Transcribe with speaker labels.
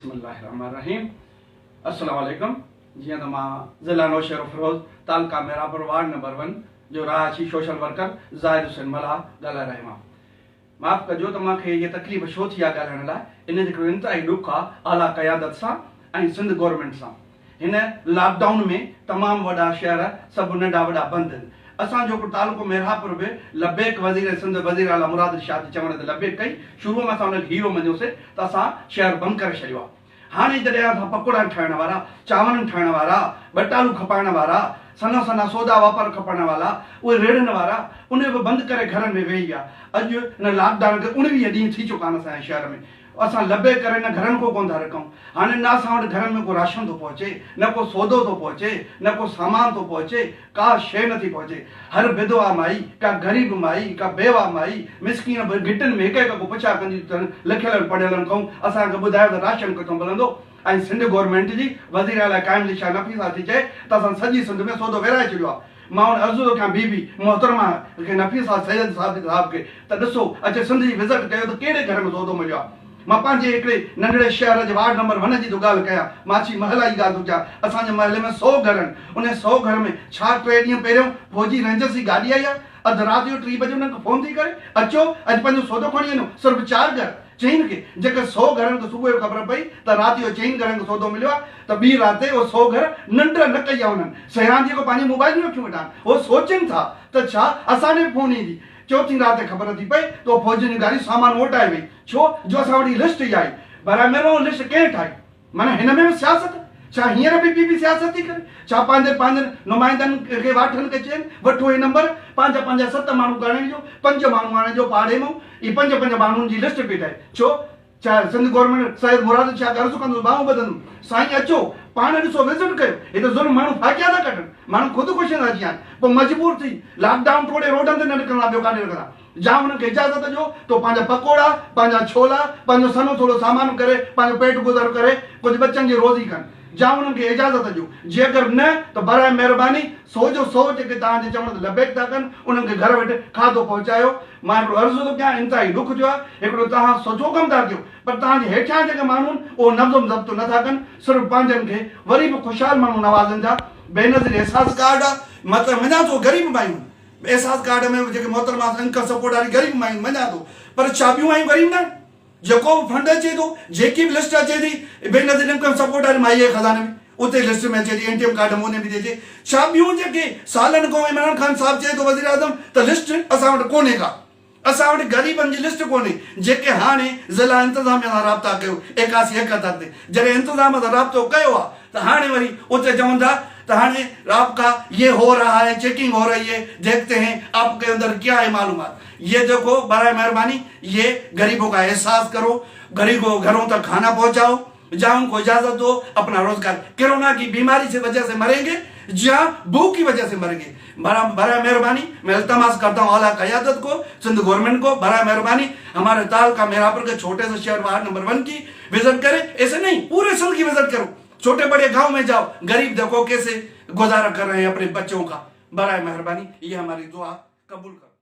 Speaker 1: बिस्मिल्लाहिर्रहमानिर्रहीम। अस्सलाम वालेकुम। जी तो मां ज़िला नौशहर फ़िरोज़ तालका मेरापुर वार्ड नंबर 1 जो रहायशी सोशल वर्कर ज़ाहिद हुसैन मला ॻाल्हाए रहियो आहियां। माफ़ कजो त मूंखे ये तकलीफ़ छो थी आहे ॻाल्हाइण लाइ। इन जो इंतिहाई ॾुख आहे आला क़यादत सां ऐं सिंध गवर्नमेंट सां। हिन लॉकडाउन में तमामु वॾा शहर सभु नंढा वॾा बंदि आहिनि। असांजो तालुको मेरापुर बि लबेक वज़ीर सिंध वज़ीर आला मुराद शाह चवण ते लबेक कई। शुरू में असां हुनखे हीरो मञियोसीं त असां शहर बंदि करे छॾियो आहे। हाणे जॾहिं असां पकोड़ा ठाहिण वारा, चांवरनि ठाहिण वारा, बटालू खपाइण वारा, सना सना सौदा वापार खपण वारा, उहे रेड़नि वारा, उन बि बंदि करे घरनि में वेही आहे। अॼु हिन लॉकडाउन खे 19 ॾींहं थी चुका आहिनि असांजे शहर में। असां लबे करे न घरनि को कोन था रखूं। हाणे न असां वटि घरनि में को राशन थो पहुचे, न को सौदो थो पहुचे, न को सामान थो पहुचे, का शइ नथी पहुचे। हर विधवा माई, का ग़रीब माई, का बेवा माई, मिसकीन गिटनि में हिक को पुछा कंदी लिखियल पढ़ियल कहूं असांखे ॿुधायो त राशन किथां मिलंदो। ऐं सिंध गवर्नमेंट जी वज़ीर आला क़ाइम शाह नफ़ीसा थी चए त असां सॼी सिंध में सौदो विराए छॾियो आहे। मां हुन अर्ज़ु थो कयां बीबी मोहतरमा खे नफ़ीसा सैयद साहिब खे त ॾिसो अचे सिंध जी विज़िट कयो त कहिड़े घर में सौदो मिलियो आहे। मां पंहिंजे हिकिड़े नंढड़े शहर जे वार्ड नंबर 1 जी थो ॻाल्हि कयां। माछी महला जी ॻाल्हि थो चयां। असांजे महले में 100 घर आहिनि। उन 100 घर में छा 3 ॾींहं पहिरियों फौजी रेंजर्स जी गाॾी आई आहे। अधु राति जो 3 बजे उन्हनि खे फ़ोन थी करे अचो अॼु पंहिंजो सौदो खणी वञो। सिर्फ़ु 4 घर चईनि खे जेके 100 घरनि खे सुबुह जो ख़बर पई त राति जो 4 घरनि खे सौदो मिलियो आहे त ॿी राति उहो 100 घर निंड न कई आहे। उन्हनि सहिरान जेको पंहिंजी मोबाइल रखियूं वेठा आहिनि उहो सोचनि था त छा असांजे फ़ोन ईंदी। चौथी राति ख़बर थी पई त उहो फौजियुनि जी गाॾी सामान मोटाए वई। छो जो असां वटि लिस्ट ई आई। पर महिरबानी लिस्ट कंहिं ठाही? माना हिन में बि सियासत। छा हींअर बि सियासत थी करे? छा पंहिंजे नुमाइंदनि खे वाठनि खे चइनि वठो हे नंबर 5 7 माण्हू ॻाल्हाइण जो, 5 माण्हू आणे जो पाड़े मां। इहे 5 माण्हुनि जी लिस्ट पई ठाहे। छो चाहे सिंध गवर्नमेंट सैयद मुराद शाह अर्ज़ु कंदुसि बाहूं ॿधंदुमि साईं अचो पाण ॾिसो विज़िट कयो। हे त ज़ुल्म माण्हू फाकिया था कढनि। माण्हू ख़ुदि ख़ुशि था अची वञनि। पोइ मजबूर थी लॉकडाउन तोड़े रोडनि ते न निकिरंदा, ॿियो काॾे निकिरंदा। जा हुननि खे इजाज़त ॾियो तो पंहिंजा पकोड़ा, पंहिंजा छोला, पंहिंजो सनो थोरो सामान करे पंहिंजो पेट गुज़र करे कुझु बचनि जी रोज़ी कनि। जा हुननि खे इजाज़त ॾियो। जेकर न त बराए महिरबानी 100 जो 100 जेके तव्हांजे चवण ते लबेक था कनि उन्हनि खे घर वेठे खाधो पहुचायो। मां हिकिड़ो अर्ज़ु थो कयां इंतिहाई ॾुख जो आहे। हिकिड़ो तव्हां सुठो कमु था कयो पर तव्हांजे हेठियां जेके माण्हू आहिनि उहो नज़म ज़ब्त नथा कनि। सिर्फ़ु पंहिंजनि खे वरी बि ख़ुशहाल माण्हू नवाज़नि था। बेनज़ीर एहसास कार्ड आहे। मतिलबु मञा थो ग़रीब मायूं एहसास कार्ड में जेके मोहतरमा इनकम सपोर्ट वारी ग़रीब मायूं मञा थो, पर छा ॿियूं आयूं ग़रीब न? जेको बि फंड अचे थो, जेकी बि लिस्ट अचे थी बेनज़ीर इनकम सपोर्ट वारी माई जे खज़ाने में उते लिस्ट में अचे थी। एटीएम कार्ड में बि अचे। छा ॿियूं जेके सालनि खां इमरान ख़ान साहिबु चए थो वज़ीर आज़म त लिस्ट असां वटि कोन्हे का। असां वटि ग़रीबनि जी लिस्ट कोन्हे जेके हाणे ज़िला इंतिज़ामिया सां राब्ता कयो 81 71 ते। जॾहिं इंतिज़ाम सां राब्तो कयो आहे त हाणे वरी उते चवनि था त हाणे आपका ये हो रहा है, चेकिंग हो रही है, देखते हैं आपके अंदर क्या है मालूमात। ये देखो बराए मेहरबानी ये गरीबों का एहसास करो, गरीबों को घरों तक खाना पहुंचाओ, जहाँ उनको इजाजत दो अपना रोजगार। कोरोना की बीमारी से वजह से मरेंगे, जहाँ भूख की वजह से मरेंगे। बराए मेहरबानी मैं इल्तमास करता हूँ आला क़यादत को, सिंध गवर्नमेंट को, बराए मेहरबानी हमारे तालका मेरापुर के छोटे से शहर वार्ड नंबर 1 की विजिट करे। ऐसे नहीं पूरे सिंध की विजिट करो। छोटे बड़े गांव में जाओ, गरीब देखो कैसे गुजारा कर रहे हैं अपने बच्चों का। बराए मेहरबानी ये हमारी दुआ कबूल करो।